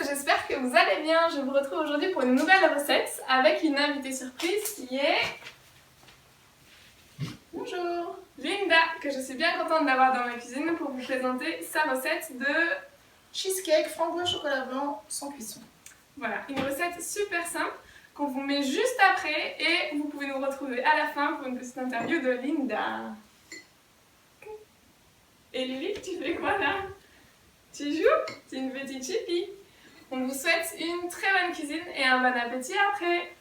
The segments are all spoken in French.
j'espère que vous allez bien. Je vous retrouve aujourd'hui pour une nouvelle recette avec une invitée surprise qui est... Bonjour, Linda, que je suis bien contente d'avoir dans ma cuisine pour vous présenter sa recette de... cheesecake framboise chocolat blanc sans cuisson. Voilà, une recette super simple qu'on vous met juste après et vous pouvez nous retrouver à la fin pour une petite interview de Linda. Et Lily, tu fais quoi là? Tu joues? C'est une petite chipie. On vous souhaite une très bonne cuisine et un bon appétit après.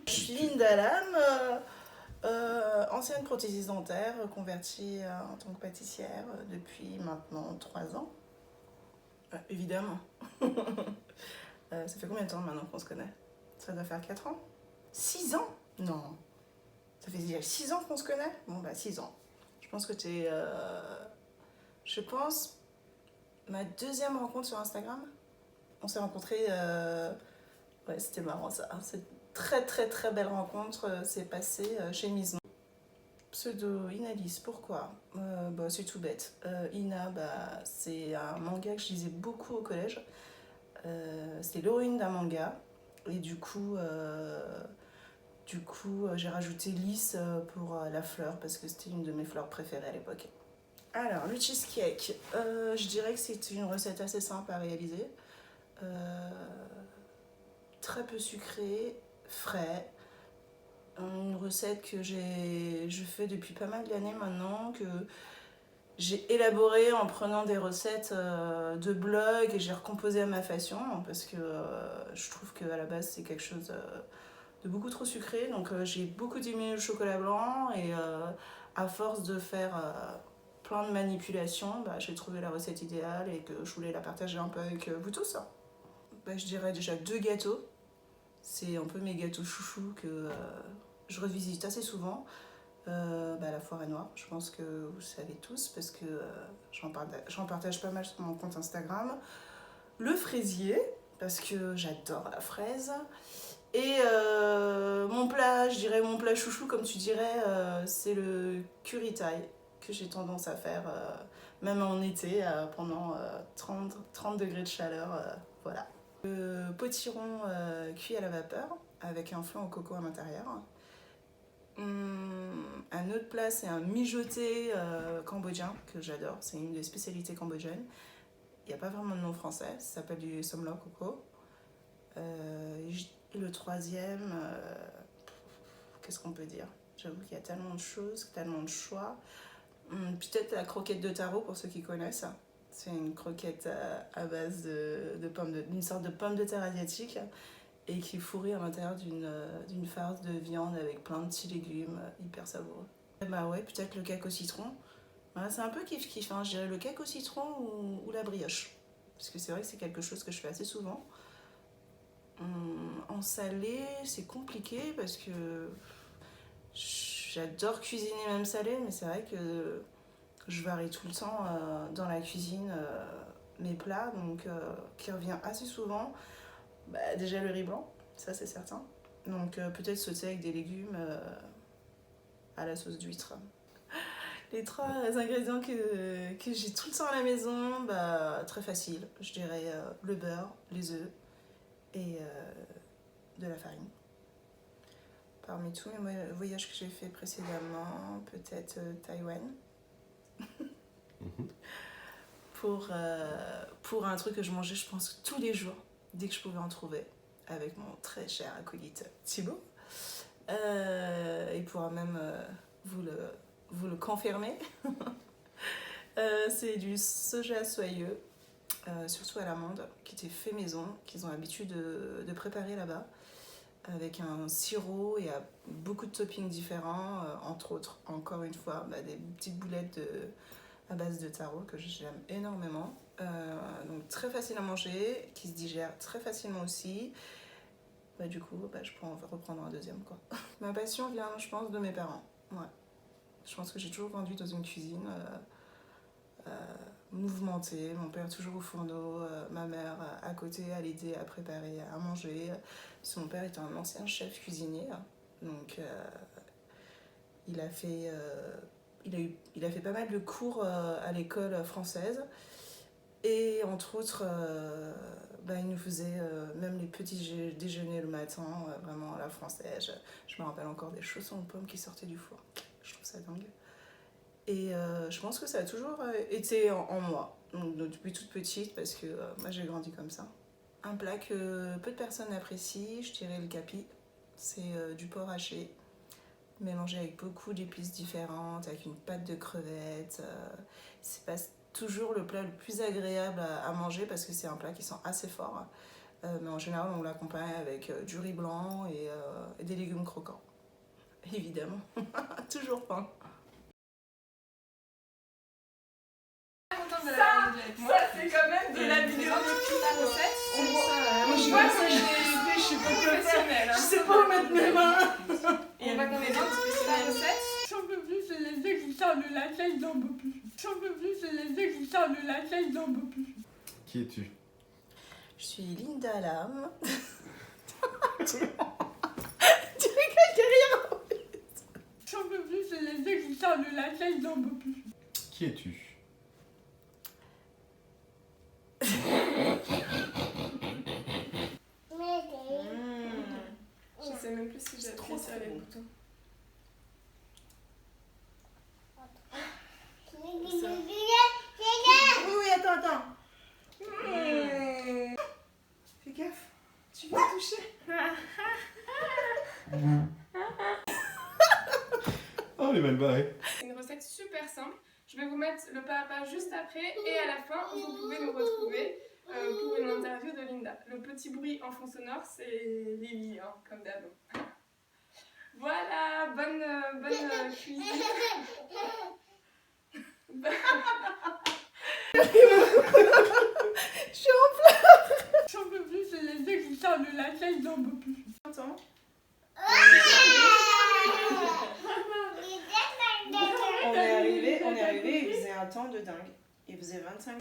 Je suis Linda Lam, ancienne prothésiste dentaire, convertie en tant que pâtissière depuis maintenant 3 ans. Évidemment. Ça fait combien de temps maintenant qu'on se connaît? Ça doit faire 4 ans? 6 ans? Non. Ça fait déjà 6 ans qu'on se connaît? Bon, bah 6 ans. Je pense que t'es... je pense... ma deuxième rencontre sur Instagram. On s'est rencontrés... ouais, c'était marrant ça. C'est une très belle rencontre. C'est passé chez Mizmo. Pseudo Inalis, pourquoi? Bah, c'est tout bête. Ina, bah, c'est un manga que je lisais beaucoup au collège. C'est l'héroïne d'un manga. Et du coup j'ai rajouté Lys pour la fleur parce que c'était une de mes fleurs préférées à l'époque. Alors, le cheesecake, je dirais que c'est une recette assez simple à réaliser. Très peu sucré, frais. Une recette que je fais depuis pas mal d'années maintenant, j'ai élaboré en prenant des recettes de blog et j'ai recomposé à ma façon parce que je trouve qu'à la base c'est quelque chose de beaucoup trop sucré. Donc j'ai beaucoup diminué le chocolat blanc et à force de faire plein de manipulations, j'ai trouvé la recette idéale et que je voulais la partager un peu avec vous tous. Je dirais déjà 2 gâteaux. C'est un peu mes gâteaux chouchous que je revisite assez souvent. La forêt noire, je pense que vous le savez tous parce que j'en partage pas mal sur mon compte Instagram. Le fraisier, parce que j'adore la fraise. Et mon plat, je dirais mon plat chouchou, comme tu dirais, c'est le curry thai que j'ai tendance à faire, même en été, pendant 30 degrés de chaleur. Voilà. Le potiron cuit à la vapeur, avec un flan au coco à l'intérieur. Un autre plat, c'est un mijoté cambodgien que j'adore. C'est une des spécialités cambodgiennes. Il n'y a pas vraiment de nom français, ça s'appelle du som lau coco. Le troisième, qu'est-ce qu'on peut dire? J'avoue qu'il y a tellement de choses, tellement de choix. Peut-être la croquette de taro pour ceux qui connaissent. C'est une croquette à base d'une sorte de pomme de terre asiatique et qui est fourrée à l'intérieur d'une farce de viande avec plein de petits légumes hyper savoureux. Ouais, peut-être le cake au citron. Voilà, c'est un peu kiff-kiff, hein. Je dirais le cake au citron ou la brioche. Parce que c'est vrai que c'est quelque chose que je fais assez souvent. En salé, c'est compliqué parce que j'adore cuisiner même salé, mais c'est vrai que je varie tout le temps dans la cuisine mes plats, donc qui revient assez souvent. Déjà le riz blanc, ça c'est certain. Donc peut-être sauter avec des légumes à la sauce d'huître. Les 3 ingrédients que j'ai tout le temps à la maison, très facile. Je dirais le beurre, les œufs et de la farine. Parmi tous les voyages que j'ai fait précédemment, peut-être Taïwan. pour un truc que je mangeais, je pense, tous les jours, dès que je pouvais en trouver, avec mon très cher acolyte Thibaut. Il pourra même vous le confirmer. C'est du soja soyeux, surtout à l'amande, qui était fait maison, qu'ils ont l'habitude de préparer là-bas, avec un sirop et beaucoup de toppings différents, entre autres, encore une fois, des petites boulettes à base de taro que j'aime énormément. Donc très facile à manger, qui se digère très facilement aussi. Du coup, je peux en reprendre un deuxième, quoi. Ma passion vient, je pense, de mes parents. Ouais. Je pense que j'ai toujours grandi dans une cuisine mouvementée. Mon père toujours au fourneau, ma mère à côté à l'aider à préparer à manger. Parce que mon père était un ancien chef cuisinier. Donc il a fait pas mal de cours à l'école française. Et entre autres, il nous faisait même les petits déjeuners le matin, vraiment à la française. Je me rappelle encore des chaussons de pommes qui sortaient du four. Je trouve ça dingue. Et je pense que ça a toujours été en moi, donc depuis toute petite, parce que moi j'ai grandi comme ça. Un plat que peu de personnes apprécient, je dirais le capi. C'est du porc haché, mélangé avec beaucoup d'épices différentes, avec une pâte de crevettes. C'est pas toujours le plat le plus agréable à manger parce que c'est un plat qui sent assez fort. Mais en général, on l'accompagne avec du riz blanc et des légumes croquants. Évidemment, toujours faim. Ça c'est quand même de la vidéo de la recette. Je vois que je suis pas professionnelle. Je sais pas où mettre mes mains. Et on va qu'on est bien parce que c'est la recette. J'en peux plus, c'est les existants de la tête dans mon plus. J'en peux plus, c'est les existants de la tête dans mon plus. Qui es-tu? Je suis Linda Lam. Tu rigoles derrière. J'en peux plus, c'est les existants de la tête dans mon plus. Qui es-tu? Je sais même plus si j'ai appuyé sur les boutons. Oui, attends. Fais gaffe. Tu vas toucher. Oh, elle est mal barrée. C'est une recette super simple. Je Je vais vous mettre le pas à pas juste après et à la fin, vous pouvez nous retrouver pour une interview de Linda. Le petit bruit en fond sonore, c'est Lily, hein, comme d'hab. Voilà, bonne cuisine. Je suis en pleurs. J'en peux plus, c'est les yeux qui sortent de la tête, j'en peux plus. Attends. On est arrivé, il faisait un temps de dingue. Il faisait 25.